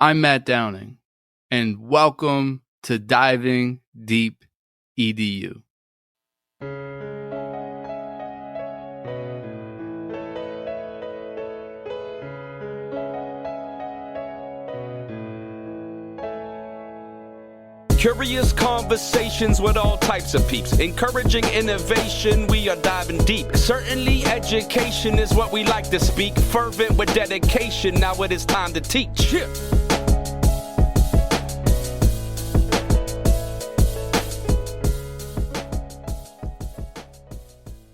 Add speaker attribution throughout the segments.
Speaker 1: I'm Matt Downing, and welcome to Diving Deep EDU.
Speaker 2: Curious conversations with all types of peeps. Encouraging innovation, we are diving deep. Certainly education is what we like to speak. Fervent with dedication, now it is time to teach. Yeah.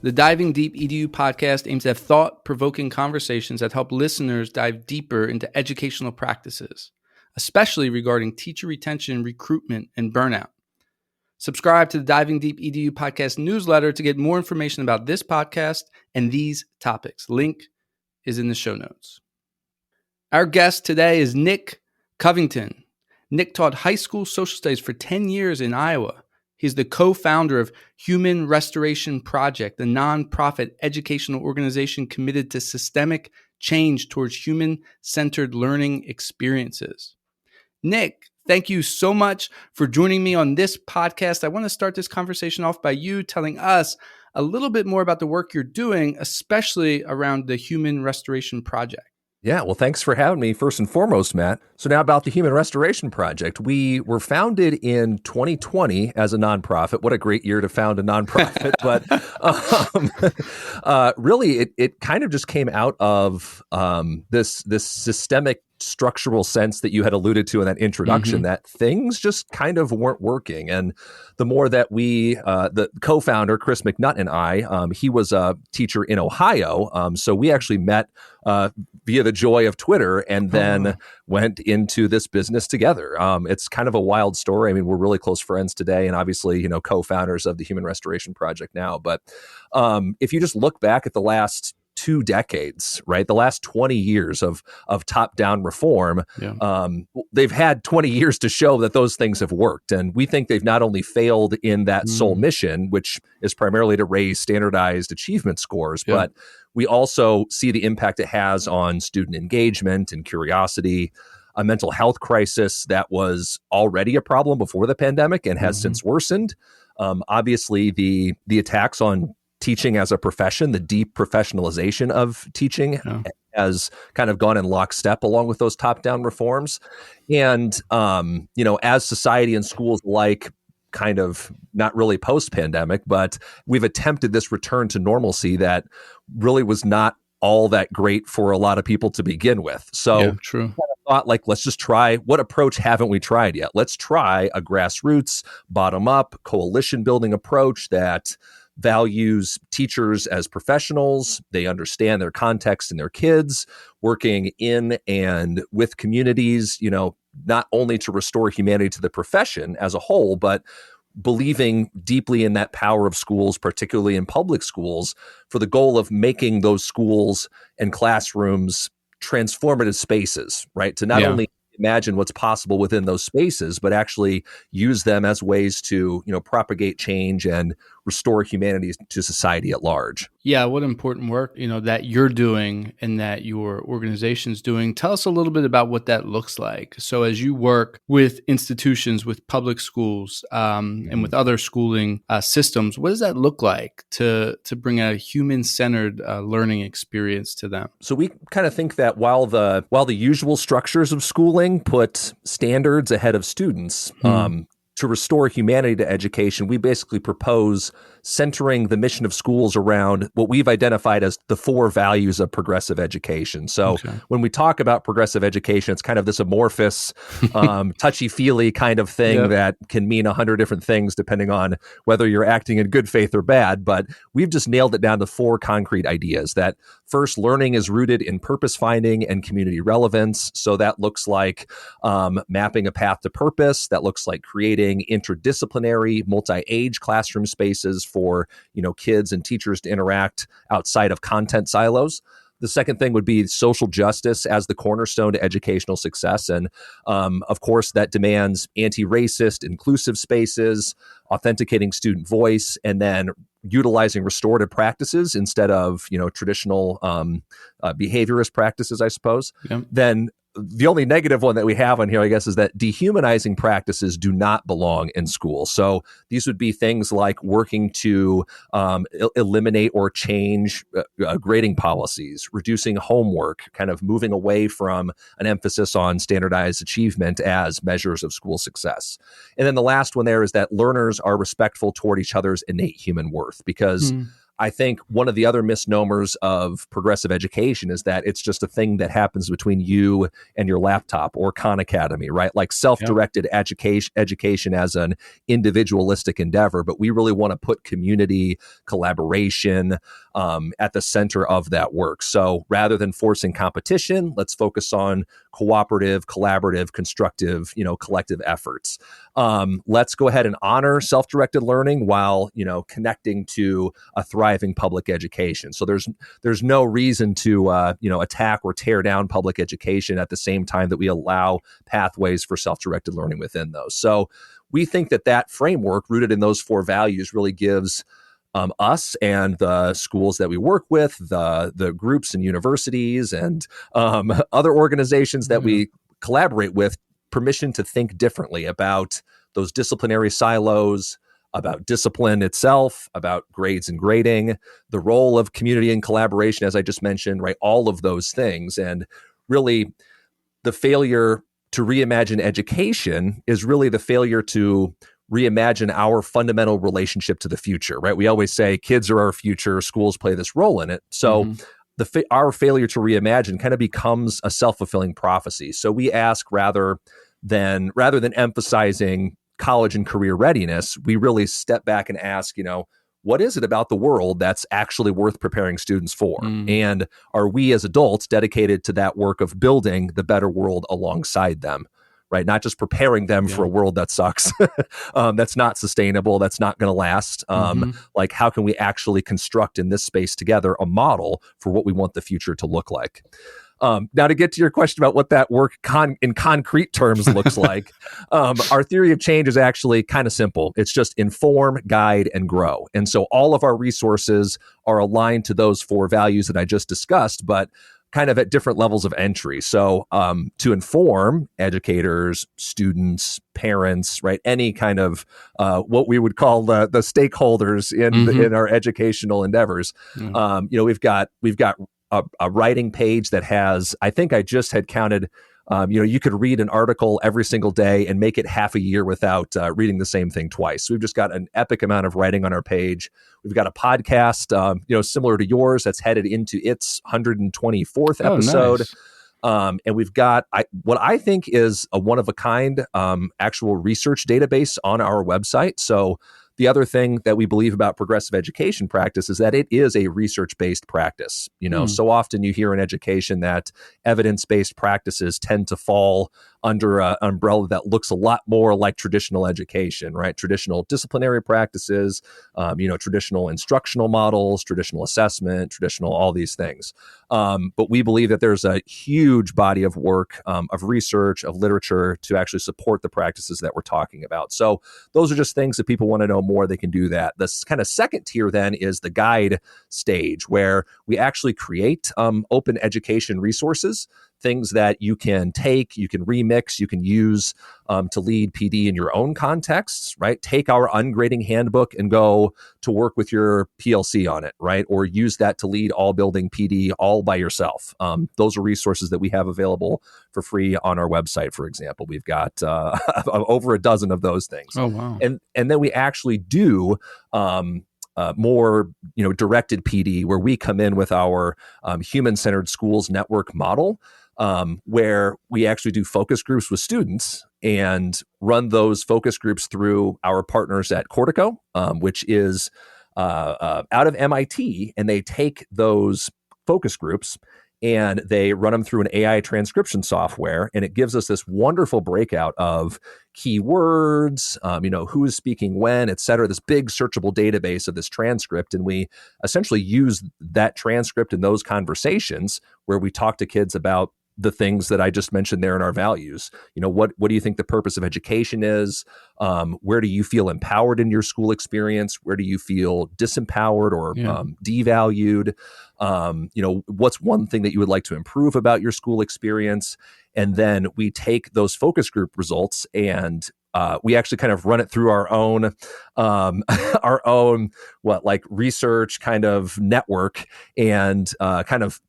Speaker 1: The Diving Deep EDU podcast aims at thought-provoking conversations that help listeners dive deeper into educational practices, especially regarding teacher retention, recruitment, and burnout. Subscribe to the Diving Deep EDU podcast newsletter to get more information about this podcast and these topics. Link is in the show notes. Our guest today is Nick Covington. Nick taught high school social studies for 10 years in Iowa. He's the co-founder of Human Restoration Project, a nonprofit educational organization committed to systemic change towards human-centered learning experiences. Nick, thank you so much for joining me on this podcast. I want to start this conversation off by you telling us a little bit more about the work you're doing, especially around the Human Restoration Project.
Speaker 3: Yeah, well, thanks for having me, first and foremost, Matt. So now about the Human Restoration Project. We were founded in 2020 as a nonprofit. What a great year to found a nonprofit. But really, it kind of just came out of this systemic structural sense that you had alluded to in that introduction, that things just kind of weren't working. And the more that we, the co-founder, Chris McNutt, and I, he was a teacher in Ohio. So we actually met via the joy of Twitter and then went into this business together. It's kind of a wild story. I mean, we're really close friends today and obviously, co-founders of the Human Restoration Project now. But if you just look back at the last 2 decades, right? The last 20 years of top-down reform, they've had 20 years to show that those things have worked. And we think they've not only failed in that sole mission, which is primarily to raise standardized achievement scores, but we also see the impact it has on student engagement and curiosity, a mental health crisis that was already a problem before the pandemic and has since worsened. Obviously, the attacks on teaching as a profession, the deep professionalization of teaching has kind of gone in lockstep along with those top-down reforms. And, as society and schools like kind of not really post-pandemic, but we've attempted this return to normalcy that really was not all that great for a lot of people to begin with. So
Speaker 1: true.
Speaker 3: I thought, let's just try, what approach haven't we tried yet? Let's try a grassroots, bottom-up, coalition-building approach that values teachers as professionals. They understand their context and their kids, working in and with communities, not only to restore humanity to the profession as a whole, but believing deeply in that power of schools, particularly in public schools, for the goal of making those schools and classrooms transformative spaces, right? To not only imagine what's possible within those spaces, but actually use them as ways to, propagate change and restore humanity to society at large.
Speaker 1: Yeah, what important work, that you're doing and that your organization's doing. Tell us a little bit about what that looks like. So as you work with institutions, with public schools, and with other schooling systems, what does that look like to bring a human-centered learning experience to them?
Speaker 3: So we kind of think that while the usual structures of schooling put standards ahead of students, to restore humanity to education, we basically propose centering the mission of schools around what we've identified as the 4 values of progressive education. So when we talk about progressive education, it's kind of this amorphous, touchy-feely kind of thing that can mean 100 different things depending on whether you're acting in good faith or bad. But we've just nailed it down to 4 concrete ideas. That first, learning is rooted in purpose finding and community relevance. So that looks like mapping a path to purpose. That looks like creating interdisciplinary, multi-age classroom spaces for kids and teachers to interact outside of content silos. The second thing would be social justice as the cornerstone to educational success. And of course, that demands anti-racist, inclusive spaces, authenticating student voice, and then utilizing restorative practices instead of, traditional behaviorist practices, I suppose. Then the only negative one that we have on here, I guess, is that dehumanizing practices do not belong in school. So these would be things like working to eliminate or change grading policies, reducing homework, kind of moving away from an emphasis on standardized achievement as measures of school success. And then the last one there is that learners are respectful toward each other's innate human worth, because I think one of the other misnomers of progressive education is that it's just a thing that happens between you and your laptop or Khan Academy, right? Like self-directed education as an individualistic endeavor, but we really want to put community collaboration at the center of that work. So rather than forcing competition, let's focus on cooperative, collaborative, constructive, collective efforts. Let's go ahead and honor self-directed learning while, connecting to a thriving public education. So there's no reason to, attack or tear down public education at the same time that we allow pathways for self-directed learning within those. So we think that framework rooted in those 4 values really gives us and the schools that we work with, the groups and universities and other organizations that we collaborate with, permission to think differently about those disciplinary silos, about discipline itself, about grades and grading, the role of community and collaboration, as I just mentioned, right? All of those things. And really, the failure to reimagine education is really the failure to reimagine our fundamental relationship to the future, right? We always say kids are our future, schools play this role in it. So our failure to reimagine kind of becomes a self-fulfilling prophecy. So we ask rather than emphasizing college and career readiness, we really step back and ask, what is it about the world that's actually worth preparing students for? And are we as adults dedicated to that work of building the better world alongside them? Right? Not just preparing them for a world that sucks, that's not sustainable, that's not going to last. Like, how can we actually construct in this space together a model for what we want the future to look like? Now, to get to your question about what that work in concrete terms looks like, our theory of change is actually kind of simple. It's just inform, guide, and grow. And so all of our resources are aligned to those 4 values that I just discussed, but kind of at different levels of entry. So to inform educators, students, parents, right, any kind of what we would call the stakeholders in our educational endeavors, we've got a writing page that has, I think I just had counted, you could read an article every single day and make it half a year without reading the same thing twice. So we've just got an epic amount of writing on our page. We've got a podcast, similar to yours, that's headed into its 124th episode. Nice. And we've got what I think is a one-of-a-kind actual research database on our website. So the other thing that we believe about progressive education practice is that it is a research-based practice. So often you hear in education that evidence-based practices tend to fall under an umbrella that looks a lot more like traditional education, right? Traditional disciplinary practices, traditional instructional models, traditional assessment, traditional all these things. But we believe that there's a huge body of work, of research, of literature to actually support the practices that we're talking about. So those are just things that people want to know more, they can do that. This kind of second tier then is the guide stage, where we actually create open education resources, things that you can take, you can remix, you can use to lead PD in your own contexts, right? Take our ungrading handbook and go to work with your PLC on it, right? Or use that to lead all building PD all by yourself. Those are resources that we have available for free on our website, for example. We've got over a dozen of those things.
Speaker 1: Oh, wow.
Speaker 3: And then we actually do more, directed PD, where we come in with our human-centered schools network model, where we actually do focus groups with students and run those focus groups through our partners at Cortico, which is out of MIT, and they take those focus groups and they run them through an AI transcription software, and it gives us this wonderful breakout of keywords, who is speaking when, et cetera, this big searchable database of this transcript. And we essentially use that transcript in those conversations where we talk to kids about the things that I just mentioned there in our values. What do you think the purpose of education is? Where do you feel empowered in your school experience? Where do you feel disempowered or devalued? What's one thing that you would like to improve about your school experience? And then we take those focus group results and we actually kind of run it through our own research kind of network and kind of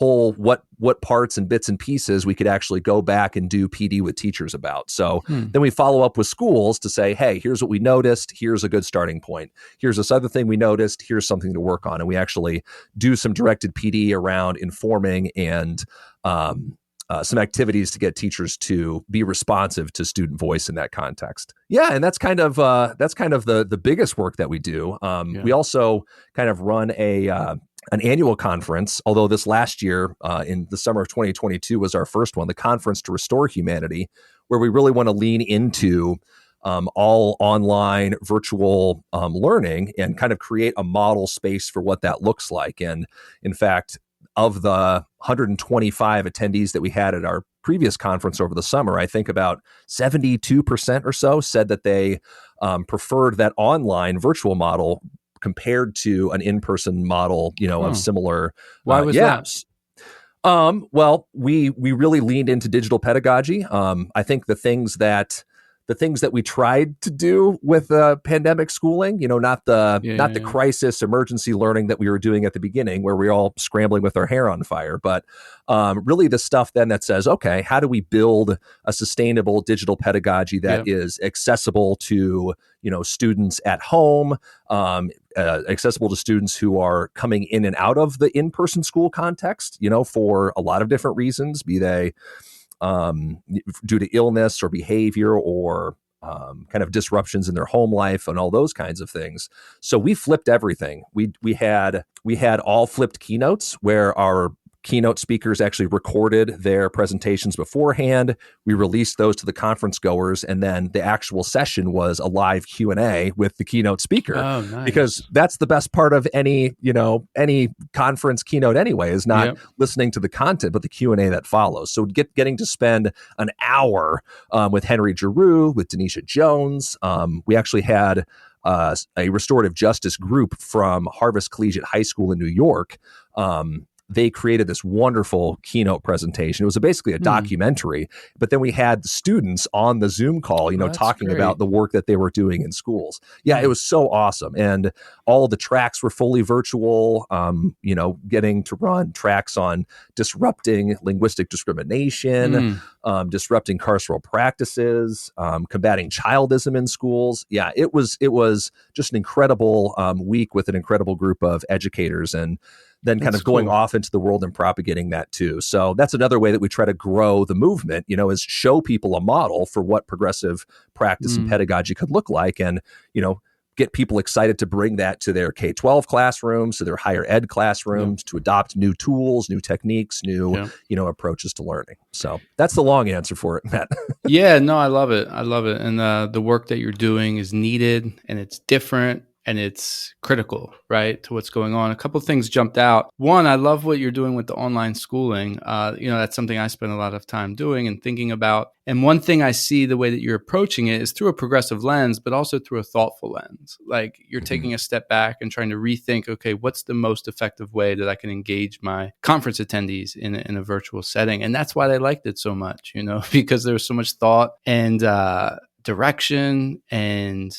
Speaker 3: pull what parts and bits and pieces we could actually go back and do PD with teachers about. So then we follow up with schools to say, hey, here's what we noticed. Here's a good starting point. Here's this other thing we noticed. Here's something to work on. And we actually do some directed PD around informing and some activities to get teachers to be responsive to student voice in that context. Yeah, and that's kind of the biggest work that we do. We also kind of run an annual conference, although this last year in the summer of 2022 was our first one, the Conference to Restore Humanity, where we really want to lean into all online virtual learning and kind of create a model space for what that looks like. And in fact, of the 125 attendees that we had at our previous conference over the summer, I think about 72% or so said that they preferred that online virtual model compared to an in-person model, of similar.
Speaker 1: Why was that?
Speaker 3: Well, we really leaned into digital pedagogy. I think the things that we tried to do with pandemic schooling, not the crisis emergency learning that we were doing at the beginning, where we're all scrambling with our hair on fire, but really the stuff then that says, okay, how do we build a sustainable digital pedagogy that is accessible to students at home, accessible to students who are coming in and out of the in-person school context, for a lot of different reasons, be they due to illness or behavior or kind of disruptions in their home life and all those kinds of things. So we flipped everything. We had all flipped keynotes where our keynote speakers actually recorded their presentations beforehand. We released those to the conference goers, and then the actual session was a live Q&A with the keynote speaker.
Speaker 1: Oh, nice.
Speaker 3: Because that's the best part of any conference keynote anyway, is not listening to the content, but the Q&A that follows. So getting to spend an hour with Henry Giroux, with Denisha Jones. We actually had a restorative justice group from Harvest Collegiate High School in New York. They created this wonderful keynote presentation. It was basically a documentary, but then we had the students on the Zoom call, talking about the work that they were doing in schools. Yeah, it was so awesome. And all the tracks were fully virtual, getting to run tracks on disrupting linguistic discrimination, disrupting carceral practices, combating childism in schools. Yeah, it was just an incredible week with an incredible group of educators, and then kind of going off into the world and propagating that too. So that's another way that we try to grow the movement, is show people a model for what progressive practice and pedagogy could look like, and, get people excited to bring that to their K-12 classrooms, to their higher ed classrooms, to adopt new tools, new techniques, new approaches to learning. So that's the long answer for it, Matt.
Speaker 1: Yeah, no, I love it. And the work that you're doing is needed, and it's different, and it's critical, right, to what's going on. A couple of things jumped out. One, I love what you're doing with the online schooling. That's something I spend a lot of time doing and thinking about. And one thing I see the way that you're approaching it is through a progressive lens, but also through a thoughtful lens. Like you're taking a step back and trying to rethink, okay, what's the most effective way that I can engage my conference attendees in a virtual setting? And that's why they liked it so much, because there was so much thought and direction and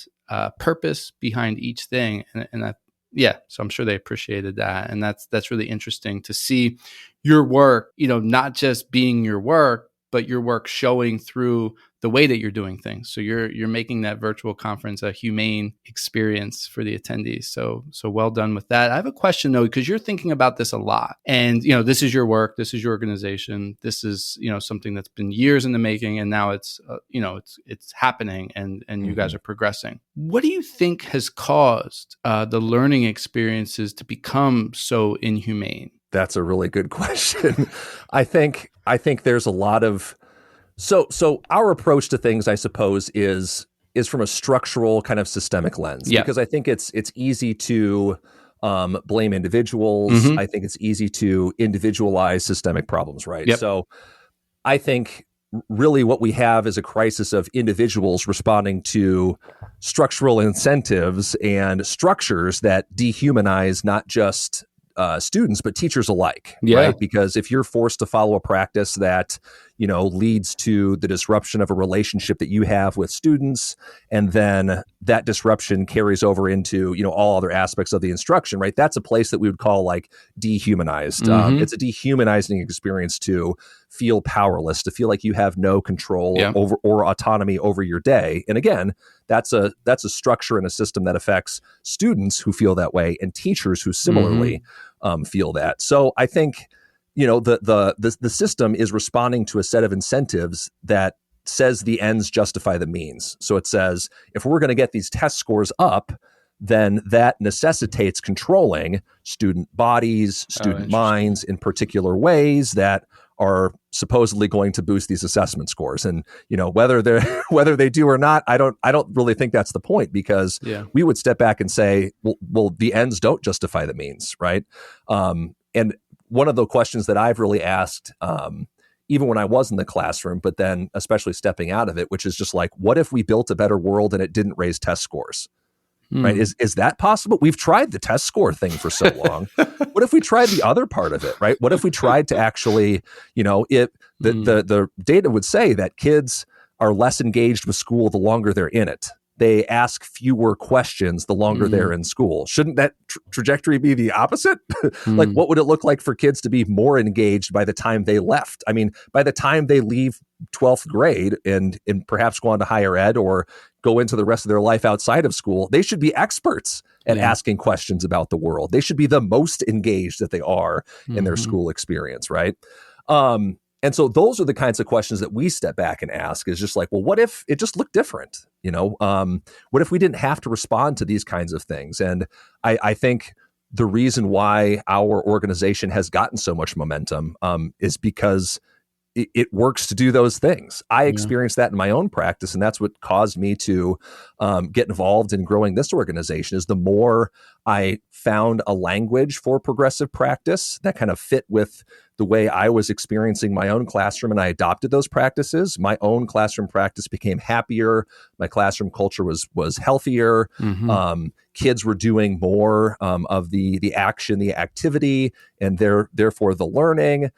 Speaker 1: purpose behind each thing. So I'm sure they appreciated that. And that's really interesting to see your work, not just being your work, but your work showing through the way that you're doing things. So you're making that virtual conference a humane experience for the attendees. So well done with that. I have a question though, because you're thinking about this a lot, and this is your work, this is your organization, this is something that's been years in the making, and now it's it's happening, and you guys are progressing. What do you think has caused the learning experiences to become so inhumane?
Speaker 3: That's a really good question. I think there's a lot of so our approach to things, I suppose, is from a structural kind of systemic lens, because I think it's easy to blame individuals.
Speaker 1: Mm-hmm.
Speaker 3: I think it's easy to individualize systemic problems, right?
Speaker 1: Yep.
Speaker 3: So I think really what we have is a crisis of individuals responding to structural incentives and structures that dehumanize not just students, but teachers alike,
Speaker 1: Yeah.
Speaker 3: right? Because if you're forced to follow a practice that, leads to the disruption of a relationship that you have with students, and then that disruption carries over into, all other aspects of the instruction, right? That's a place that we would call like dehumanized.
Speaker 1: Mm-hmm.
Speaker 3: It's a dehumanizing experience to feel powerless, to feel like you have no control over or autonomy over your day. And again, that's a structure and a system that affects students who feel that way and teachers who similarly feel that. So I think, the system is responding to a set of incentives that says the ends justify the means. So it says, if we're going to get these test scores up, then that necessitates controlling student bodies, student minds in particular ways that are supposedly going to boost these assessment scores. And, whether they do or not, I don't really think that's the point, because we would step back and say, well, the ends don't justify the means, right? And one of the questions that I've really asked, even when I was in the classroom, but then especially stepping out of it, which is just like, what if we built a better world and it didn't raise test scores? Right? Is that possible? We've tried the test score thing for so long. What if we tried the other part of it, right? What if we tried to actually, the data would say that kids are less engaged with school the longer they're in it. They ask fewer questions the longer they're in school. Shouldn't that trajectory be the opposite? Like, what would it look like for kids to be more engaged by the time they left? I mean, by the time they leave 12th grade and perhaps go on to higher ed or go into the rest of their life outside of school, they should be experts at asking questions about the world. They should be the most engaged that they are in their school experience, right? And so those are the kinds of questions that we step back and ask, is just like, well, what if it just looked different? What if we didn't have to respond to these kinds of things? And I think the reason why our organization has gotten so much momentum is because it works to do those things. I experienced that in my own practice, and that's what caused me to get involved in growing this organization. Is the more I found a language for progressive practice that kind of fit with the way I was experiencing my own classroom, and I adopted those practices, my own classroom practice became happier. My classroom culture was healthier. Kids were doing more of the action, the activity, and therefore the learning.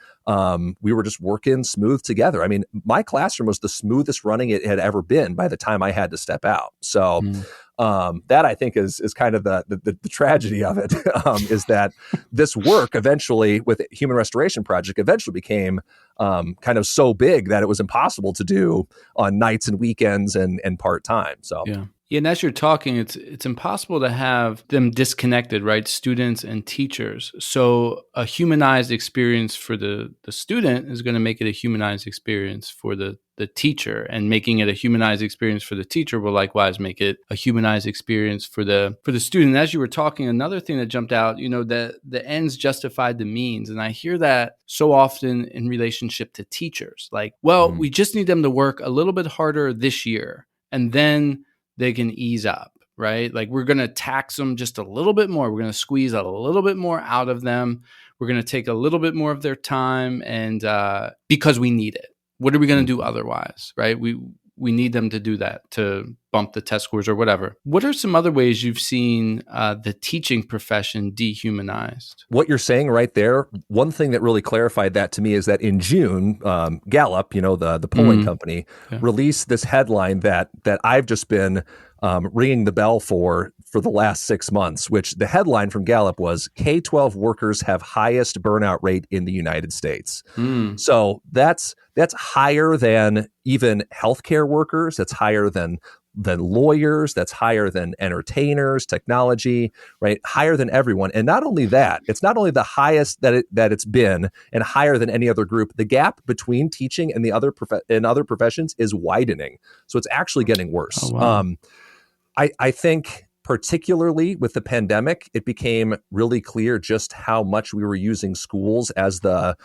Speaker 3: We were just working smooth together. I mean, my classroom was the smoothest running it had ever been by the time I had to step out. So that, I think, is kind of the tragedy of it, is that this work eventually, with Human Restoration Project, eventually became kind of so big that it was impossible to do on nights and weekends and part-time. So
Speaker 1: Yeah, and as you're talking, it's impossible to have them disconnected, right? Students and teachers. So a humanized experience for the student is going to make it a humanized experience for the teacher, and making it a humanized experience for the teacher will likewise make it a humanized experience for the student. As you were talking, another thing that jumped out, that the ends justified the means. And I hear that so often in relationship to teachers. Like, well, we just need them to work a little bit harder this year, and then they can ease up, right? Like, we're going to tax them just a little bit more. We're going to squeeze a little bit more out of them. We're going to take a little bit more of their time, and because we need it. What are we going to do otherwise, right? We need them to do that, to bump the test scores or whatever. What are some other ways you've seen the teaching profession dehumanized?
Speaker 3: What you're saying right there, one thing that really clarified that to me is that in June, Gallup, the polling company, released this headline that I've just been ringing the bell for the last 6 months, which the headline from Gallup was, K-12 workers have highest burnout rate in the United States. So that's higher than even healthcare workers. That's higher than lawyers. That's higher than entertainers, technology, right? Higher than everyone. And not only that, it's not only the highest that it's been, and higher than any other group. The gap between teaching and the other other professions is widening. So it's actually getting worse.
Speaker 1: Oh, wow.
Speaker 3: I think particularly with the pandemic, it became really clear just how much we were using schools as the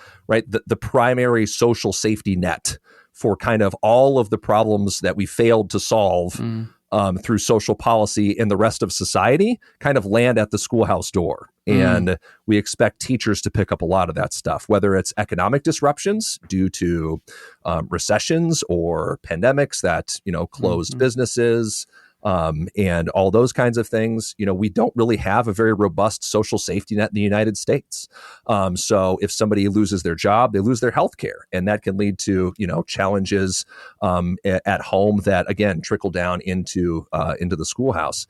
Speaker 3: primary social safety net for kind of all of the problems that we failed to solve through social policy in the rest of society kind of land at the schoolhouse door. And we expect teachers to pick up a lot of that stuff, whether it's economic disruptions due to recessions or pandemics that, closed businesses, and all those kinds of things. We don't really have a very robust social safety net in the United States. So if somebody loses their job, they lose their health care, and that can lead to, challenges at home that, again, trickle down into the schoolhouse.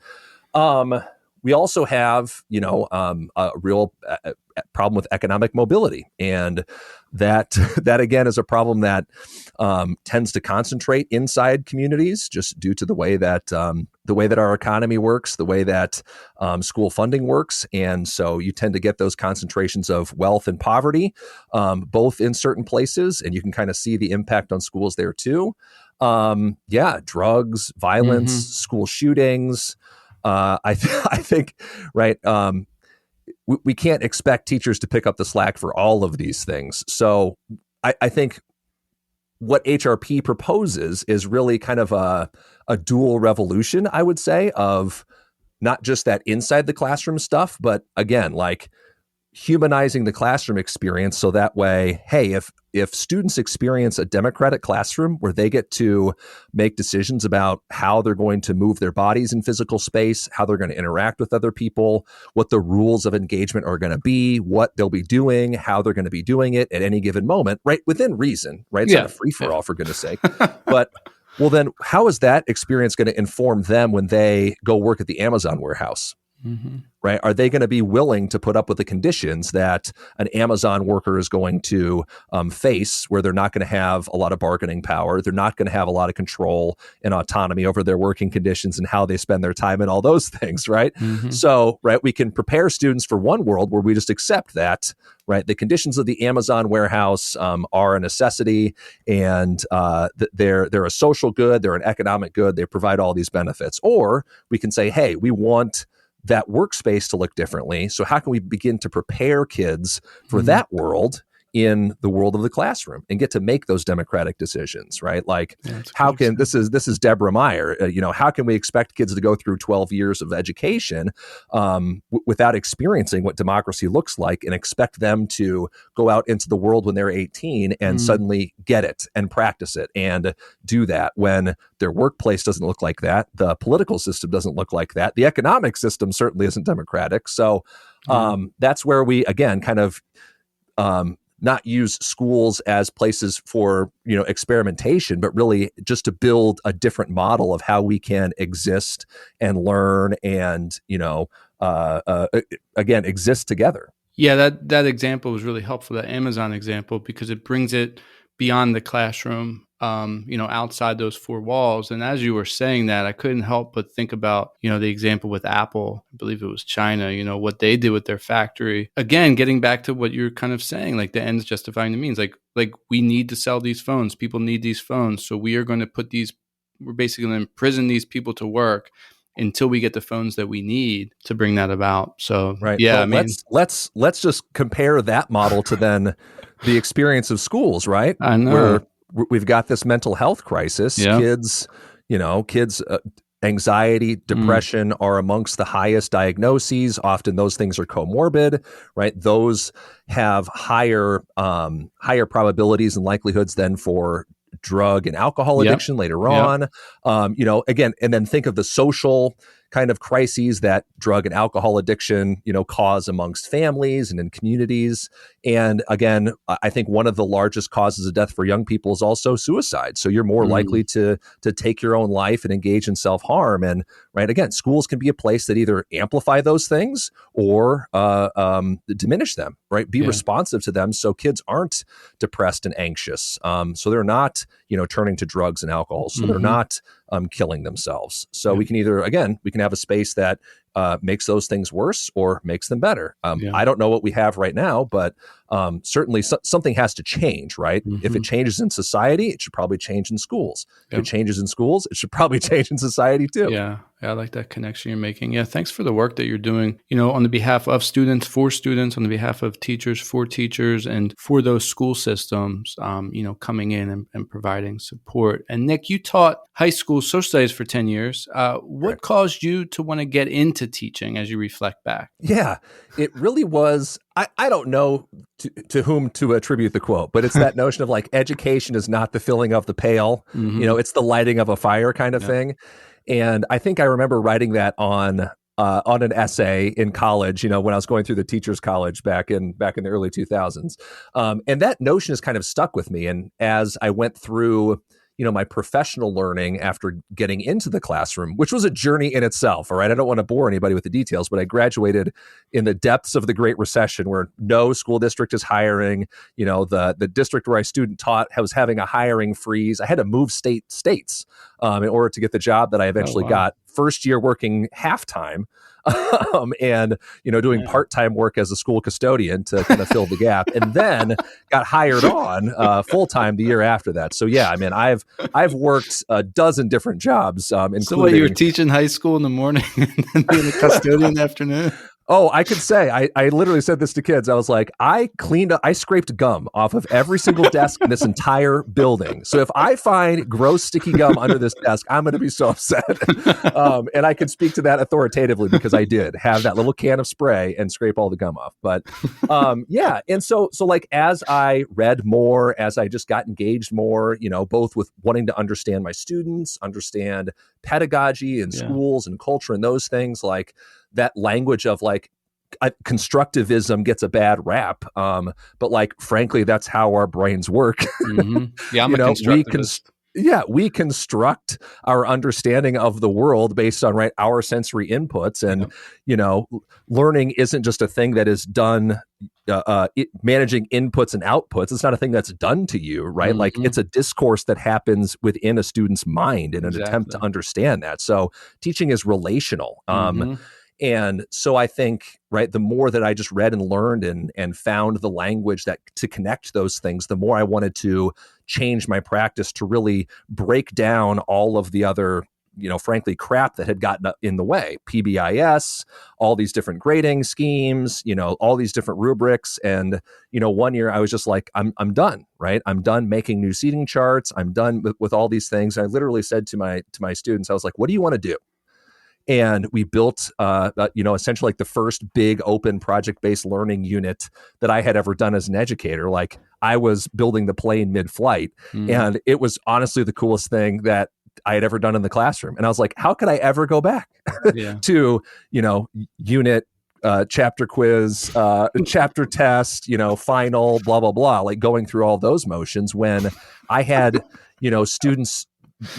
Speaker 3: We also have, a real problem with economic mobility, and that again is a problem that tends to concentrate inside communities, just due to the way that our economy works, the way that school funding works, and so you tend to get those concentrations of wealth and poverty, both in certain places, and you can kind of see the impact on schools there too. Drugs, violence, school shootings. I think, right. We can't expect teachers to pick up the slack for all of these things. So I think what HRP proposes is really kind of a dual revolution, I would say, of not just that inside the classroom stuff, but again, like humanizing the classroom experience. So that way, hey, if students experience a democratic classroom where they get to make decisions about how they're going to move their bodies in physical space, how they're going to interact with other people, what the rules of engagement are going to be, what they'll be doing, how they're going to be doing it at any given moment, right? Within reason, right? It's not a free-for-all, for goodness sake. But, well, then how is that experience going to inform them when they go work at the Amazon warehouse? Right? Are they going to be willing to put up with the conditions that an Amazon worker is going to face, where they're not going to have a lot of bargaining power, they're not going to have a lot of control and autonomy over their working conditions and how they spend their time and all those things, right? So, right, we can prepare students for one world where we just accept that, right, the conditions of the Amazon warehouse are a necessity, and they're a social good, they're an economic good, they provide all these benefits. Or we can say, hey, we want that workspace to look differently. So how can we begin to prepare kids for that world in the world of the classroom and get to make those democratic decisions, right? Like, how can this is Deborah Meyer, how can we expect kids to go through 12 years of education without experiencing what democracy looks like, and expect them to go out into the world when they're 18 and suddenly get it and practice it and do that, when their workplace doesn't look like that, the political system doesn't look like that, the economic system certainly isn't democratic. So that's where we, again, kind of not use schools as places for, experimentation, but really just to build a different model of how we can exist and learn and, again, exist together.
Speaker 1: Yeah, that example was really helpful, that Amazon example, because it brings it beyond the classroom, outside those four walls. And as you were saying that, I couldn't help but think about, the example with Apple. I believe it was China, what they did with their factory. Again, getting back to what you're kind of saying, like the ends justifying the means, like we need to sell these phones. People need these phones. So we are going to we're basically going to imprison these people to work until we get the phones that we need to bring that about. So,
Speaker 3: right.
Speaker 1: Yeah,
Speaker 3: well, let's just compare that model to then the experience of schools, right?
Speaker 1: I know.
Speaker 3: Where we've got this mental health crisis.
Speaker 1: Yeah.
Speaker 3: Kids, anxiety, depression are amongst the highest diagnoses. Often those things are comorbid, right? Those have higher probabilities and likelihoods than for drug and alcohol addiction later on. Again, and then think of the social kind of crises that drug and alcohol addiction, cause amongst families and in communities. And again, I think one of the largest causes of death for young people is also suicide. So you're more likely to take your own life and engage in self-harm. And right, again, schools can be a place that either amplify those things or diminish them, right? Be responsive to them so kids aren't depressed and anxious. So they're not, turning to drugs and alcohol. So they're not killing themselves. So we can either, again, we can have a space that makes those things worse or makes them better. I don't know what we have right now, but certainly something has to change, right? If it changes in society, it should probably change in schools. If it changes in schools, it should probably change in society too.
Speaker 1: Yeah. I like that connection you're making. Yeah, thanks for the work that you're doing, on the behalf of students, for students, on the behalf of teachers, for teachers, and for those school systems, coming in and providing support. And Nick, you taught high school social studies for 10 years. What
Speaker 3: Correct.
Speaker 1: caused you to want to get into teaching as you reflect back?
Speaker 3: Yeah, it really was. I don't know to whom to attribute the quote, but it's that notion of like education is not the filling of the pail.
Speaker 1: Mm-hmm.
Speaker 3: It's the lighting of a fire kind of thing. And I think I remember writing that on an essay in college, when I was going through the teachers college back in the early 2000s. And that notion has kind of stuck with me. And as I went through my professional learning after getting into the classroom, which was a journey in itself. All right. I don't want to bore anybody with the details, but I graduated in the depths of the Great Recession where no school district is hiring. The district where I student taught was having a hiring freeze. I had to move states in order to get the job that I eventually got. First year working half-time and, doing part-time work as a school custodian to kind of fill the gap, and then got hired on full-time the year after that. So yeah, I mean, I've worked a dozen different jobs, including.
Speaker 1: So what, you were teaching high school in the morning and then being a custodian in the afternoon?
Speaker 3: Oh, I could say, I literally said this to kids. I was like, I scraped gum off of every single desk in this entire building. So if I find gross sticky gum under this desk, I'm going to be so upset. And I can speak to that authoritatively because I did have that little can of spray and scrape all the gum off. But yeah. And so like, as I read more, as I just got engaged more, both with wanting to understand my students, understand pedagogy and schools and culture and those things, like that language of like constructivism gets a bad rap. But like, frankly, that's how our brains work.
Speaker 1: Mm-hmm. Yeah, I'm a constructivist.
Speaker 3: We construct our understanding of the world based on our sensory inputs. And, learning isn't just a thing that is done, managing inputs and outputs. It's not a thing that's done to you, right? Mm-hmm. Like it's a discourse that happens within a student's mind in an attempt to understand that. So teaching is relational. And so I think, the more that I just read and learned and found the language that to connect those things, the more I wanted to change my practice to really break down all of the other, frankly, crap that had gotten in the way. PBIS, all these different grading schemes, all these different rubrics. And, one year I was just like, I'm done, right? I'm done making new seating charts. I'm done with all these things. And I literally said to my students, I was like, what do you want to do? And we built, essentially like the first big open project-based learning unit that I had ever done as an educator. Like I was building the plane mid-flight, and it was honestly the coolest thing that I had ever done in the classroom. And I was like, how could I ever go back to, unit, chapter quiz, chapter test, final, blah, blah, blah, like going through all those motions when I had, students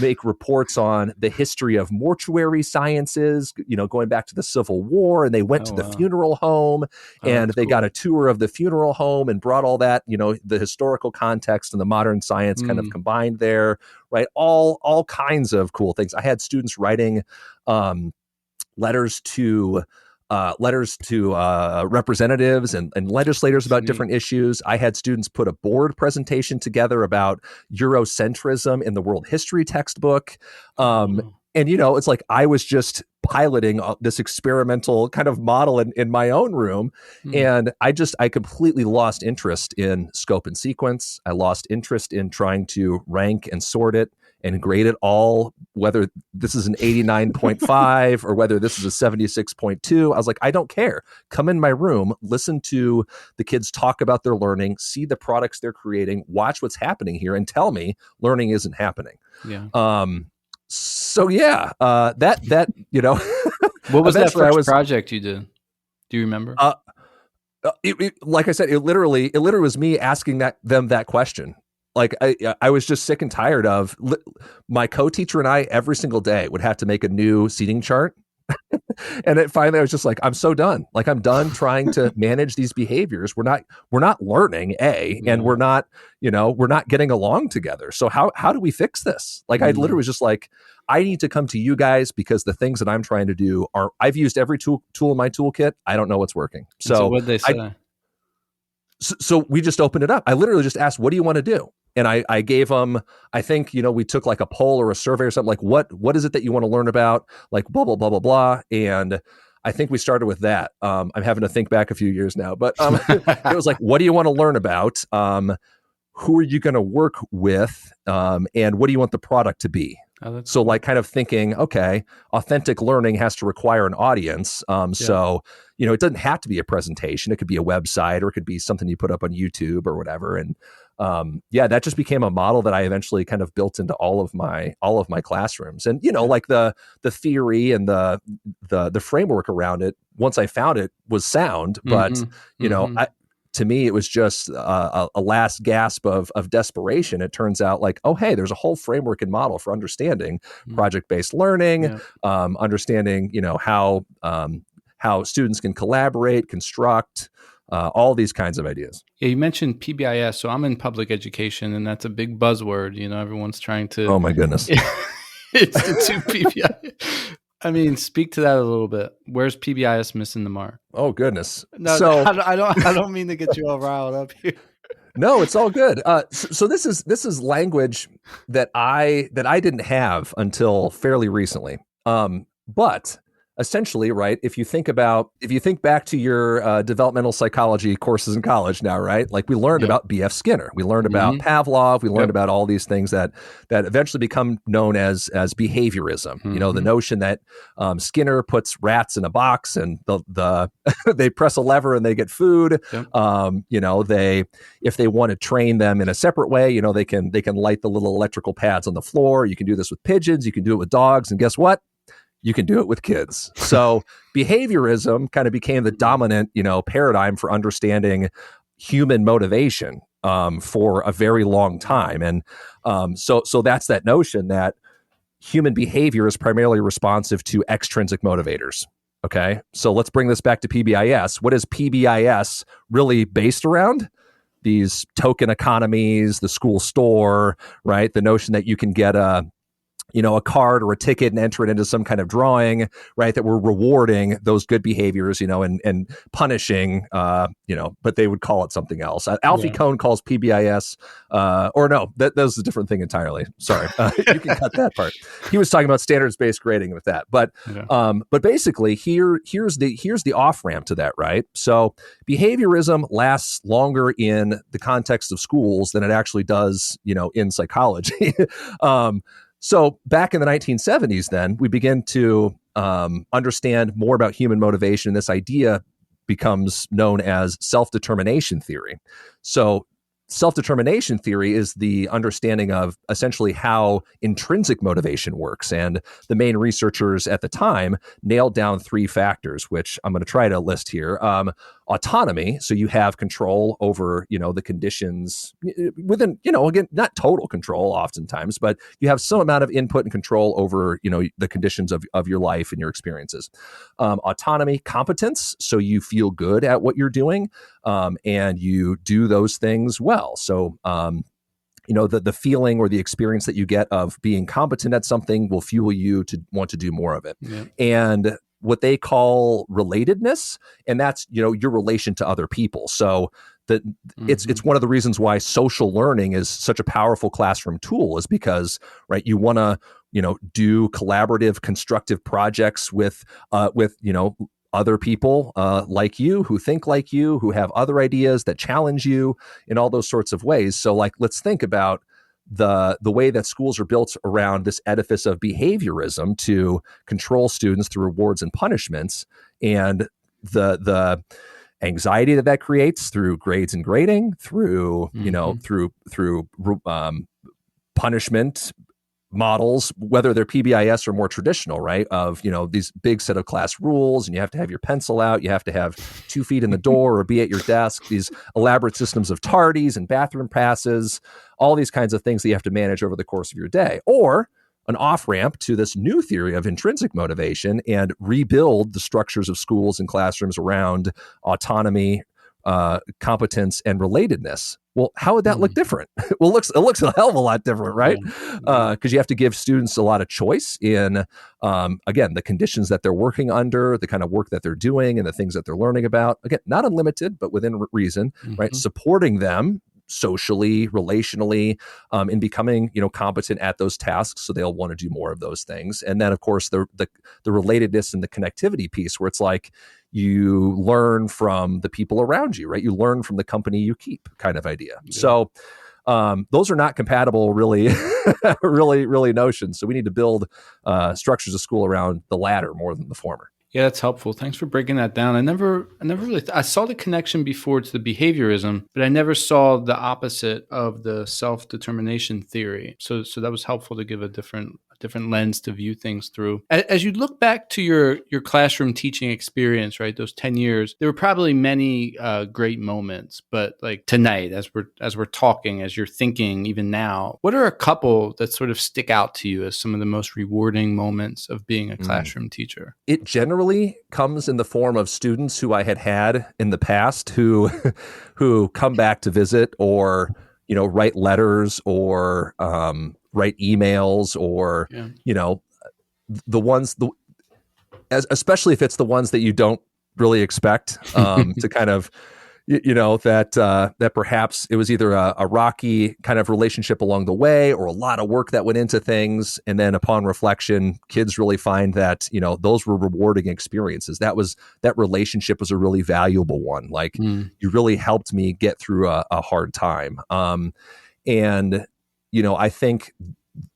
Speaker 3: make reports on the history of mortuary sciences, going back to the Civil War, and they went to the funeral home and they got a tour of the funeral home and brought all that, the historical context and the modern science kind of combined there, right? All kinds of cool things. I had students writing letters to representatives and legislators about different issues. I had students put a board presentation together about Eurocentrism in the world history textbook. And, it's like I was just piloting this experimental kind of model in my own room. And I completely lost interest in scope and sequence. I lost interest in trying to rank and sort it and grade it all, whether this is an 89.5 or whether this is a 76.2. I was like, I don't care. Come in my room, listen to the kids talk about their learning, see the products they're creating, watch what's happening here, and tell me learning isn't happening.
Speaker 1: Yeah.
Speaker 3: So yeah, that
Speaker 1: what was that first project you did? Do you remember?
Speaker 3: Like I said, it literally was me asking them that question. Like I was just sick and tired of my co-teacher and I every single day would have to make a new seating chart. And finally I was just like, I'm so done. Like I'm done trying to manage these behaviors. We're not learning, and we're not getting along together. So how do we fix this? Like I literally was just like, I need to come to you guys because the things that I'm trying to do I've used every tool in my toolkit. I don't know what's working. So
Speaker 1: what'd they say?
Speaker 3: So we just opened it up. I literally just asked, what do you want to do? And I gave them, I think, we took like a poll or a survey or something, like what is it that you want to learn about? Like blah, blah, blah, blah, blah. And I think we started with that. I'm having to think back a few years now, but it was like, what do you want to learn about? Who are you going to work with? And what do you want the product to be? So like kind of thinking, okay, authentic learning has to require an audience. So, it doesn't have to be a presentation. It could be a website, or it could be something you put up on YouTube or whatever. And that just became a model that I eventually kind of built into all of my classrooms. And, like the theory and the framework around it, once I found it, was sound. But, to me, it was just a last gasp of desperation. It turns out like, oh, hey, there's a whole framework and model for understanding project-based learning, understanding, how students can collaborate, construct, all these kinds of ideas.
Speaker 1: Yeah, you mentioned PBIS. So I'm in public education, and that's a big buzzword. Everyone's trying to.
Speaker 3: Oh my goodness.
Speaker 1: Institute PBIS. I mean, speak to that a little bit. Where's PBIS missing the mark?
Speaker 3: Oh goodness.
Speaker 1: No, so I don't mean to get you all riled up here.
Speaker 3: No, it's all good. So this is language that I didn't have until fairly recently. But essentially, right, if you think back to your developmental psychology courses in college now, right? Like we learned about B.F. Skinner. We learned about Pavlov. We learned about all these things that eventually become known as behaviorism. The notion that Skinner puts rats in a box and the they press a lever and they get food. They, if they want to train them in a separate way, they can light the little electrical pads on the floor. You can do this with pigeons. You can do it with dogs. And guess what? You can do it with kids. So behaviorism kind of became the dominant, paradigm for understanding human motivation for a very long time. And so that's that notion that human behavior is primarily responsive to extrinsic motivators. Okay, so let's bring this back to PBIS. What is PBIS really based around? These token economies, the school store, right? The notion that you can get a card or a ticket and enter it into some kind of drawing, right? That we're rewarding those good behaviors, and punishing, but they would call it something else. Alfie Kohn calls PBIS, or no, that was a different thing entirely. Sorry. You can cut that part. He was talking about standards-based grading with that. But basically here's the off-ramp to that, right? So behaviorism lasts longer in the context of schools than it actually does, in psychology. So back in the 1970s, then we begin to understand more about human motivation. This idea becomes known as self-determination theory. So self-determination theory is the understanding of essentially how intrinsic motivation works. And the main researchers at the time nailed down 3 factors, which I'm going to try to list here. Autonomy. So you have control over, the conditions within, again, not total control oftentimes, but you have some amount of input and control over, the conditions of your life and your experiences. Autonomy, competence. So you feel good at what you're doing, and you do those things well. So, the feeling or the experience that you get of being competent at something will fuel you to want to do more of it. Yeah. And what they call relatedness, and that's, your relation to other people. So that it's one of the reasons why social learning is such a powerful classroom tool, is because, right, you want to, do collaborative, constructive projects with other people like you, who think like you, who have other ideas that challenge you in all those sorts of ways. So like, let's think about the way that schools are built around this edifice of behaviorism to control students through rewards and punishments, and the anxiety that creates through grades and grading, through through punishment models, whether they're PBIS or more traditional, right? Of, these big set of class rules, and you have to have your pencil out, you have to have 2 feet in the door or be at your desk, these elaborate systems of tardies and bathroom passes, all these kinds of things that you have to manage over the course of your day. Or an off-ramp to this new theory of intrinsic motivation and rebuild the structures of schools and classrooms around autonomy, competence, and relatedness. Well, how would that look different? Well, it looks a hell of a lot different, right? Because you have to give students a lot of choice in, again, the conditions that they're working under, the kind of work that they're doing, and the things that they're learning about. Again, not unlimited, but within reason, right? Supporting them socially, relationally, in becoming, competent at those tasks. So they'll want to do more of those things. And then, of course, the relatedness and the connectivity piece, where it's like you learn from the people around you, right? You learn from the company you keep, kind of idea. Yeah. So those are not compatible, really, really notions. So we need to build structures of school around the latter more than the former.
Speaker 1: Yeah, that's helpful. Thanks for breaking that down. I never really, I saw the connection before to the behaviorism, but I never saw the opposite of the self-determination theory. So that was helpful to give a different lens to view things through. As you look back to your classroom teaching experience, right, those 10 years, there were probably many great moments, but like tonight, as we're talking, as you're thinking even now, what are a couple that sort of stick out to you as some of the most rewarding moments of being a classroom teacher?
Speaker 3: It generally comes in the form of students who I had in the past who come back to visit, or write letters, or write emails, or the ones, especially if it's the ones that you don't really expect to kind of that perhaps it was either a rocky kind of relationship along the way, or a lot of work that went into things, and then upon reflection, kids really find that those were rewarding experiences. That relationship was a really valuable one. Like you really helped me get through a hard time. And I think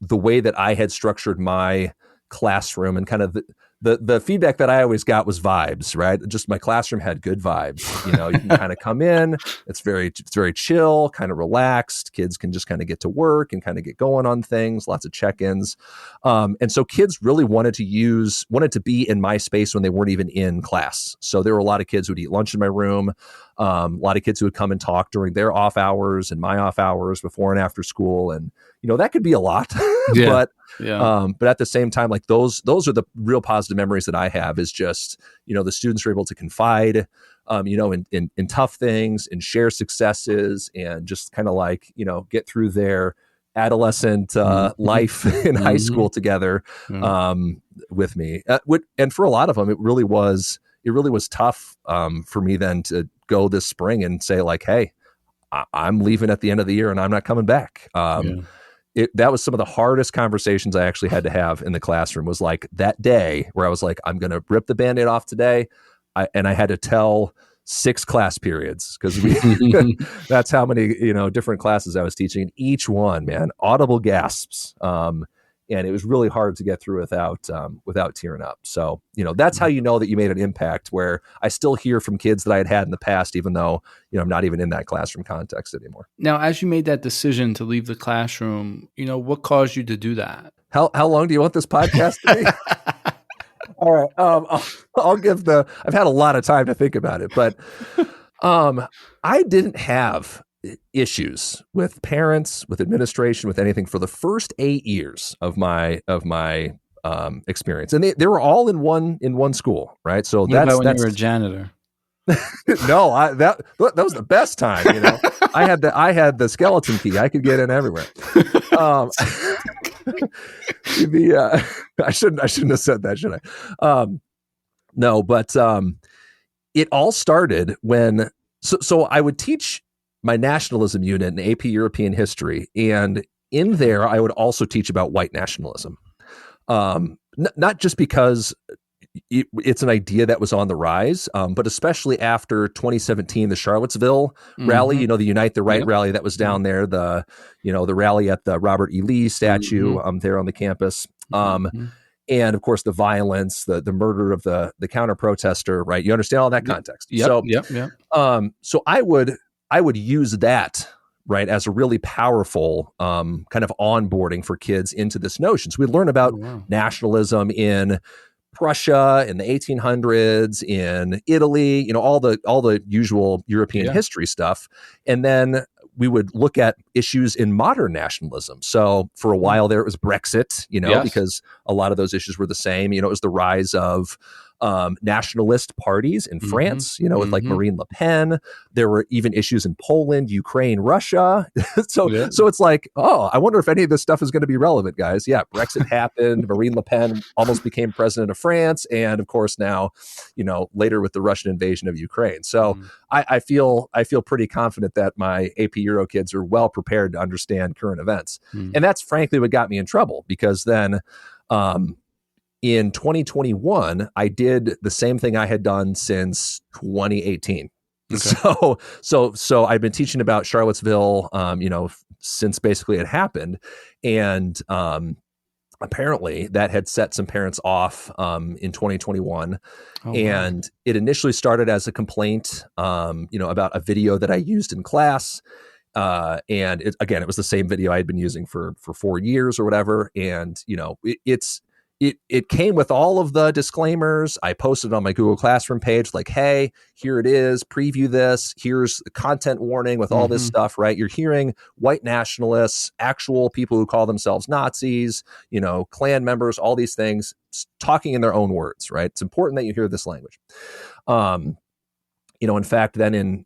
Speaker 3: the way that I had structured my classroom, and kind of the feedback that I always got was vibes, right? Just my classroom had good vibes. You can kind of come in, it's very chill, kind of relaxed. Kids can just kind of get to work and kind of get going on things, lots of check-ins. And so kids really wanted to be in my space when they weren't even in class. So there were a lot of kids who would eat lunch in my room. A lot of kids who would come and talk during their off hours and my off hours, before and after school. And, that could be a lot, but at the same time, like those are the real positive memories that I have, is just, the students were able to confide, in tough things, and share successes, and just kind of like, get through their adolescent life in high school together with me. And for a lot of them, it really was tough for me then to go this spring and say like, hey, I'm leaving at the end of the year and I'm not coming back. That was some of the hardest conversations I actually had to have in the classroom, was like that day where I was like, I'm going to rip the Band-Aid off today. And I had to tell 6 class periods, because that's how many, different classes I was teaching. And each one, man, audible gasps. And it was really hard to get through without tearing up. So, that's how that you made an impact, where I still hear from kids that I had in the past, even though, I'm not even in that classroom context anymore.
Speaker 1: Now, as you made that decision to leave the classroom, what caused you to do that?
Speaker 3: How long do you want this podcast to be? All right. I'll give I've had a lot of time to think about it, but I didn't have issues with parents, with administration, with anything for the first 8 years of my experience, and they were all in one school, right? So
Speaker 1: what about when you were a janitor?
Speaker 3: No, that was the best time. I had the skeleton key. I could get in everywhere. I shouldn't have said that, should I? No, but it all started when so I would teach my nationalism unit in AP European history. And in there, I would also teach about white nationalism. Not just because it's an idea that was on the rise, but especially after 2017, the Charlottesville rally, the Unite the Right rally that was down there, the rally at the Robert E. Lee statue there on the campus. And of course, the violence, the murder of the counter protester, right? You understand all that context. So I would use that, right, as a really powerful kind of onboarding for kids into this notion. So we learn about nationalism in Prussia in the 1800s, in Italy, all the usual European history stuff, and then we would look at issues in modern nationalism. So for a while there, it was Brexit, because a lot of those issues were the same. It was the rise of nationalist parties in France, with like Marine Le Pen. There were even issues in Poland, Ukraine, Russia. So it's like, oh, I wonder if any of this stuff is going to be relevant, guys. Yeah, Brexit happened. Marine Le Pen almost became president of France. And of course now, later with the Russian invasion of Ukraine. So I feel pretty confident that my AP Euro kids are well prepared to understand current events. And that's frankly what got me in trouble, because then in 2021, I did the same thing I had done since 2018. Okay. So I've been teaching about Charlottesville, since basically it happened. And apparently that had set some parents off in 2021. And it initially started as a complaint, about a video that I used in class. And it was the same video I had been using for 4 years or whatever. And, it came with all of the disclaimers. I posted on my Google Classroom page, like, hey, here it is, preview this. Here's the content warning with all this stuff, right? You're hearing white nationalists, actual people who call themselves Nazis, Klan members, all these things, talking in their own words, right? It's important that you hear this language. In fact, then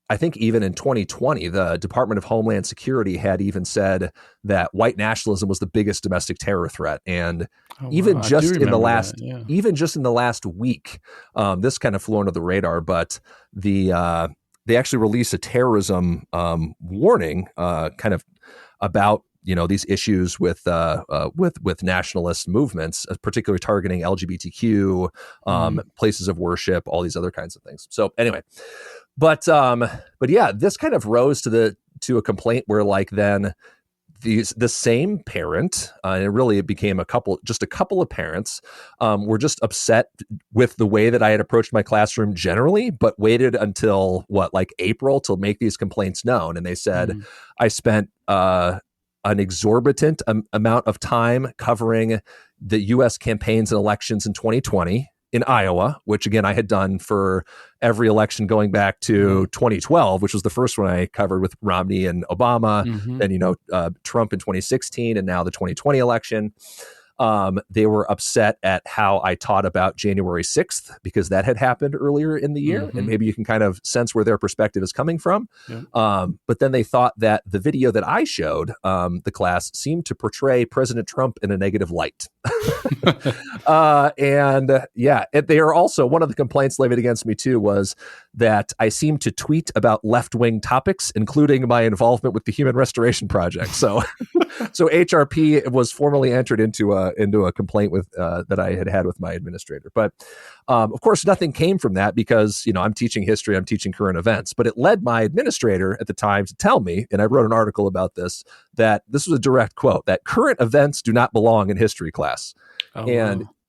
Speaker 3: I think even in 2020, the Department of Homeland Security had even said that white nationalism was the biggest domestic terror threat. And even just in the last week, this kind of flew under the radar, but they actually released a terrorism warning kind of about these issues with nationalist movements, particularly targeting LGBTQ, places of worship, all these other kinds of things. So anyway, but yeah, this kind of rose to a complaint where like then the same parent, and it became a couple of parents, were just upset with the way that I had approached my classroom generally, but waited until April to make these complaints known. And they said, I spent an exorbitant amount of time covering the U.S. campaigns and elections in 2020 in Iowa, which again I had done for every election going back to 2012, which was the first one I covered with Romney and Obama, then Trump in 2016, and now the 2020 election. They were upset at how I taught about January 6th because that had happened earlier in the year. And maybe you can kind of sense where their perspective is coming from. Yeah. But then they thought that the video that I showed the class seemed to portray President Trump in a negative light. They are also, one of the complaints levied against me too was that I seemed to tweet about left-wing topics, including my involvement with the Human Restoration Project. So HRP was formally entered into a complaint with that I had with my administrator. But of course, nothing came from that because, I'm teaching history, I'm teaching current events. But it led my administrator at the time to tell me, and I wrote an article about this, that this was a direct quote, that current events do not belong in history class.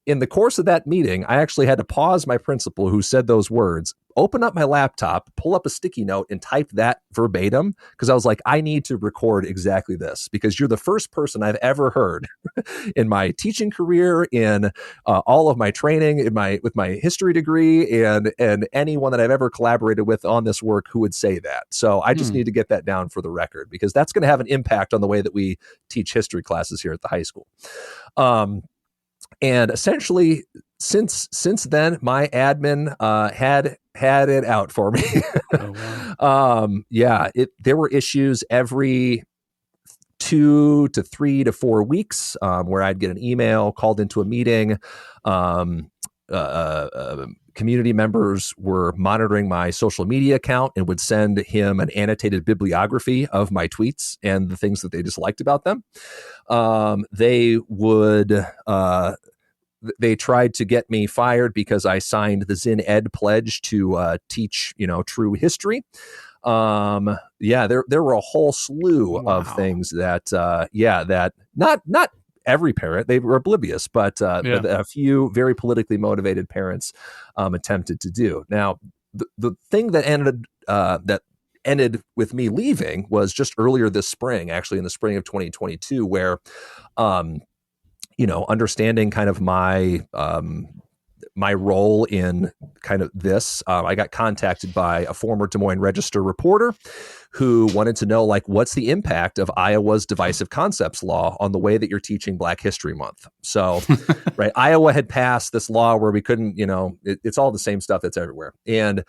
Speaker 3: In the course of that meeting, I actually had to pause my principal who said those words, open up my laptop, pull up a sticky note, and type that verbatim, because I was like, I need to record exactly this, because you're the first person I've ever heard in my teaching career, in all of my training, with my history degree, and anyone that I've ever collaborated with on this work who would say that. So I just need to get that down for the record, because that's going to have an impact on the way that we teach history classes here at the high school. And essentially, since then, my admin had it out for me. Oh, wow. There were issues every 2 to 3 to 4 weeks where I'd get an email, called into a meeting. Community members were monitoring my social media account and would send him an annotated bibliography of my tweets and the things that they disliked about them. They tried to get me fired because I signed the Zin Ed pledge to teach, true history. There were a whole slew of things that not every parent, they were oblivious, but a few very politically motivated parents attempted to do. Now, the thing that ended with me leaving was just earlier this spring, actually in the spring of 2022, where understanding kind of my my role in kind of this, I got contacted by a former Des Moines Register reporter who wanted to know, like, what's the impact of Iowa's divisive concepts law on the way that you're teaching Black History Month? So, right, Iowa had passed this law where we couldn't, it's all the same stuff that's everywhere. And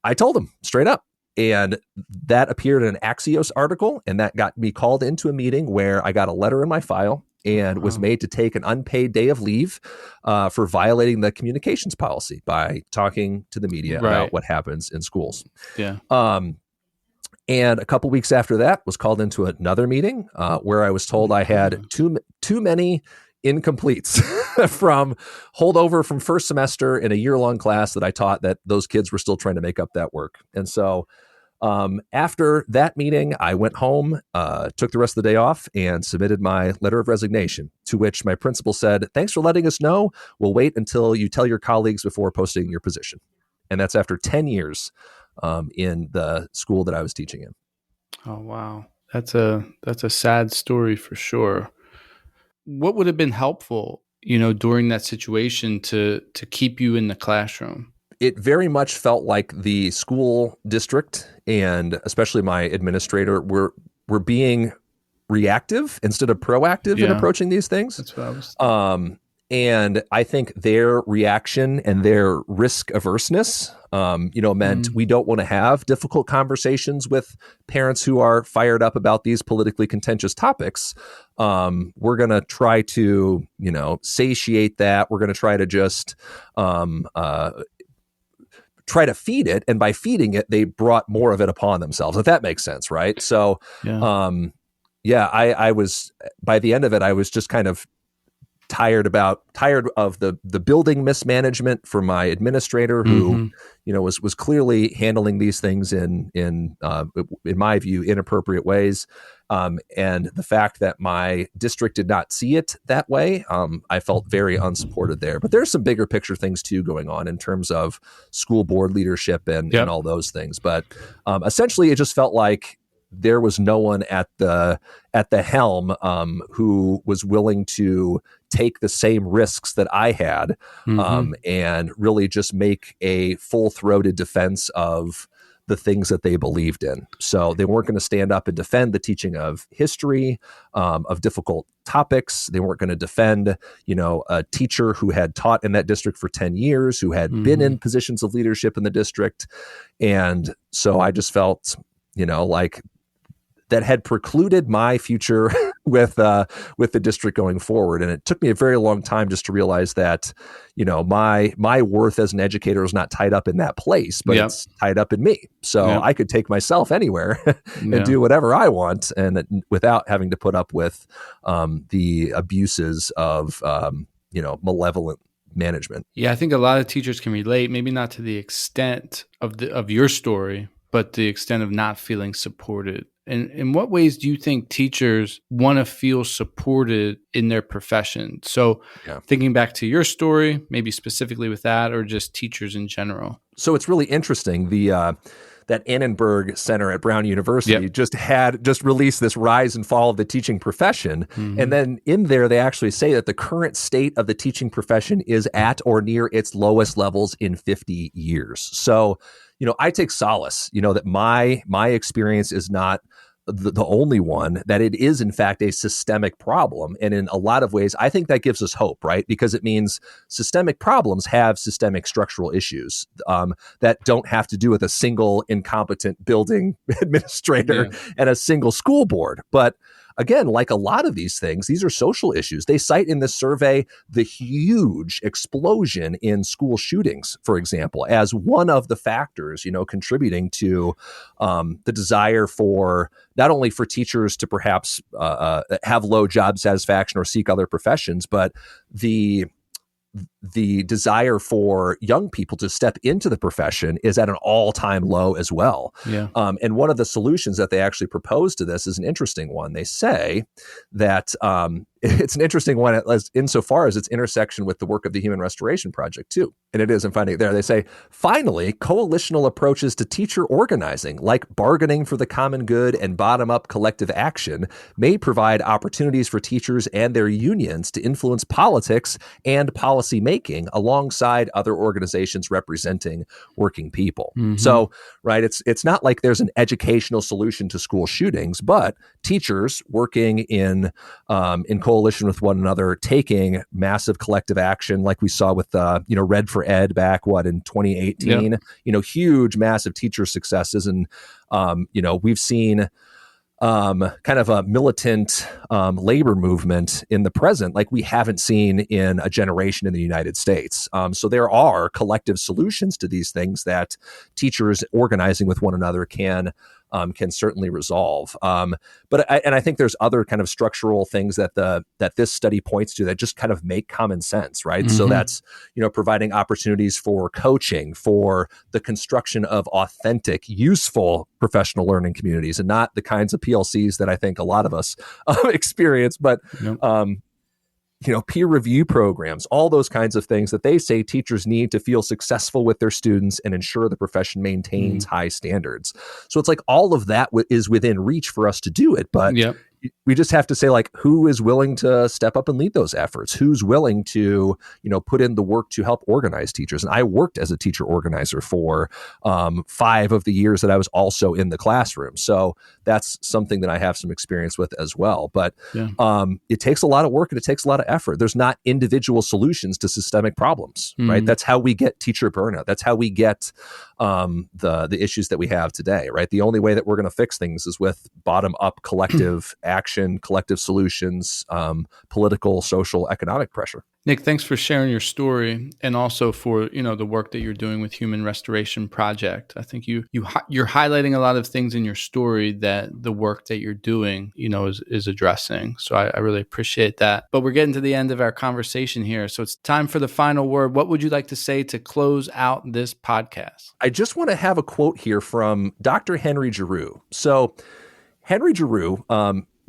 Speaker 3: I told him straight up. And that appeared in an Axios article, and that got me called into a meeting where I got a letter in my file and was made to take an unpaid day of leave for violating the communications policy by talking to the media about what happens in schools.
Speaker 1: Yeah.
Speaker 3: And a couple weeks after that, was called into another meeting where I was told I had too many incompletes from holdover from first semester in a year-long class that I taught, that those kids were still trying to make up that work. And so after that meeting, I went home, took the rest of the day off, and submitted my letter of resignation, to which my principal said, "Thanks for letting us know. We'll wait until you tell your colleagues before posting your position." And that's after 10 years in the school that I was teaching in.
Speaker 1: Oh, wow. That's a sad story for sure. What would have been helpful, during that situation to keep you in the classroom?
Speaker 3: It very much felt like the school district, and especially my administrator, were being reactive instead of proactive in approaching these things.
Speaker 1: That's what I was thinking.
Speaker 3: And I think their reaction and their risk averseness, meant we don't want to have difficult conversations with parents who are fired up about these politically contentious topics. We're going to try to, satiate that. We're going to try to just try to feed it. And by feeding it, they brought more of it upon themselves, if that makes sense, right? So, I was, by the end of it, I was just kind of tired of the building mismanagement from my administrator, who was clearly handling these things in my view, inappropriate ways, and the fact that my district did not see it that way. I felt very unsupported there. But there's some bigger picture things too going on in terms of school board leadership and all those things. But essentially, it just felt like there was no one at the helm who was willing to take the same risks that I had, and really just make a full-throated defense of the things that they believed in. So they weren't going to stand up and defend the teaching of history, of difficult topics. They weren't going to defend, a teacher who had taught in that district for 10 years, who had been in positions of leadership in the district. And so I just felt, like that had precluded my future with the district going forward. And it took me a very long time just to realize that, my worth as an educator is not tied up in that place, but it's tied up in me. So I could take myself anywhere and do whatever I want, and without having to put up with the abuses of, malevolent management.
Speaker 1: Yeah, I think a lot of teachers can relate, maybe not to the extent of your story, but the extent of not feeling supported. And in what ways do you think teachers want to feel supported in their profession? So thinking back to your story, maybe specifically with that, or just teachers in general.
Speaker 3: So it's really interesting. That Annenberg Center at Brown University just released this rise and fall of the teaching profession. And then in there, they actually say that the current state of the teaching profession is at or near its lowest levels in 50 years. So, I take solace, that my experience is not the only one, that it is in fact a systemic problem. And in a lot of ways, I think that gives us hope, right? Because it means systemic problems have systemic structural issues that don't have to do with a single incompetent building administrator and a single school board. But again, like a lot of these things, these are social issues. They cite in this survey the huge explosion in school shootings, for example, as one of the factors, contributing to the desire for not only for teachers to perhaps have low job satisfaction or seek other professions, but the desire for young people to step into the profession is at an all-time low as well. And one of the solutions that they actually propose to this is an interesting one. They say that it's an interesting one as insofar as its intersection with the work of the Human Restoration Project too. And it is, I'm finding it there. They say, finally, coalitional approaches to teacher organizing, like bargaining for the common good and bottom-up collective action, may provide opportunities for teachers and their unions to influence politics and policy making alongside other organizations representing working people. Mm-hmm. So, right, it's not like there's an educational solution to school shootings, but teachers working in coalition with one another, taking massive collective action, like we saw with Red for Ed back in 2018. Yeah. Huge, massive teacher successes, and we've seen kind of a militant labor movement in the present like we haven't seen in a generation in the United States. So there are collective solutions to these things that teachers organizing with one another can certainly resolve. But I think there's other kind of structural things that this study points to that just kind of make common sense, right? Mm-hmm. So that's, providing opportunities for coaching, for the construction of authentic, useful professional learning communities, and not the kinds of PLCs that I think a lot of us experience, but peer review programs, all those kinds of things that they say teachers need to feel successful with their students and ensure the profession maintains high standards. So it's like all of that is within reach for us to do it, but we just have to say, like, who is willing to step up and lead those efforts? Who's willing to, put in the work to help organize teachers? And I worked as a teacher organizer for 5 of the years that I was also in the classroom. So that's something that I have some experience with as well. But it takes a lot of work and it takes a lot of effort. There's not individual solutions to systemic problems, right? That's how we get teacher burnout. That's how we get the issues that we have today, right? The only way that we're going to fix things is with bottom-up collective action, collective solutions, political, social, economic pressure.
Speaker 1: Nick, thanks for sharing your story, and also for the work that you're doing with Human Restoration Project. I think you're highlighting a lot of things in your story that the work that you're doing is addressing. So I really appreciate that. But we're getting to the end of our conversation here, so it's time for the final word. What would you like to say to close out this podcast?
Speaker 3: I just want to have a quote here from Dr. Henry Giroux. So Henry Giroux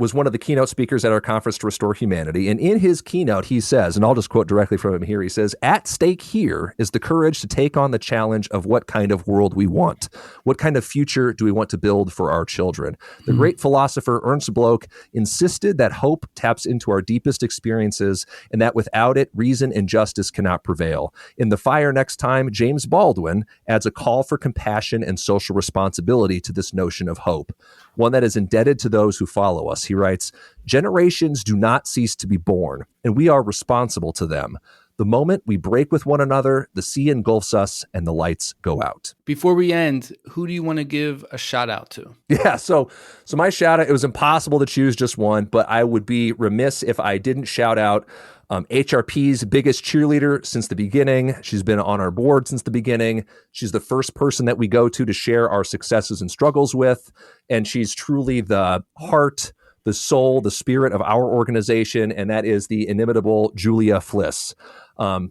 Speaker 3: was one of the keynote speakers at our conference to restore humanity. And in his keynote, he says, and I'll just quote directly from him here, he says, "At stake here is the courage to take on the challenge of what kind of world we want. What kind of future do we want to build for our children?" The great philosopher Ernst Bloch insisted that hope taps into our deepest experiences and that without it, reason and justice cannot prevail. In The Fire Next Time, James Baldwin adds a call for compassion and social responsibility to this notion of hope, one that is indebted to those who follow us. He writes, "Generations do not cease to be born, and we are responsible to them. The moment we break with one another, the sea engulfs us and the lights go out."
Speaker 1: Before we end, who do you want to give a shout out to?
Speaker 3: Yeah, so my shout out, it was impossible to choose just one, but I would be remiss if I didn't shout out HRP's biggest cheerleader since the beginning. She's been on our board since the beginning. She's the first person that we go to share our successes and struggles with. And she's truly the heart, the soul, the spirit of our organization. And that is the inimitable Julia Fliss.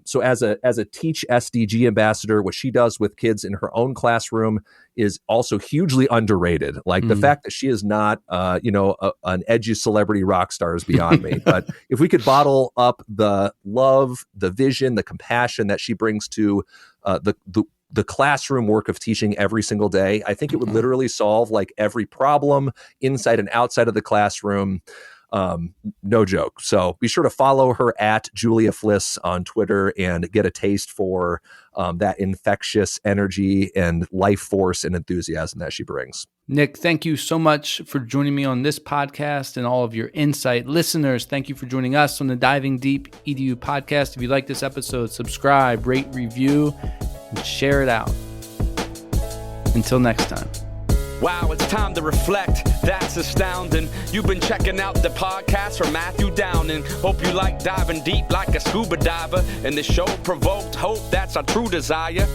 Speaker 3: So as a Teach SDG ambassador, what she does with kids in her own classroom is also hugely underrated. Like the fact that she is not, an edgy celebrity rock star is beyond me. But if we could bottle up the love, the vision, the compassion that she brings to the classroom work of teaching every single day, I think it would literally solve like every problem inside and outside of the classroom. No joke. So be sure to follow her at Julia Fliss on Twitter and get a taste for that infectious energy and life force and enthusiasm that she brings.
Speaker 1: Nick, thank you so much for joining me on this podcast and all of your insight. Listeners, thank you for joining us on the Diving Deep EDU podcast. If you like this episode, subscribe, rate, review, and share it out. Until next time.
Speaker 2: Wow, it's time to reflect. That's astounding. You've been checking out the podcast from Matthew Downing. Hope you like diving deep like a scuba diver. And the show provoked hope, that's our true desire.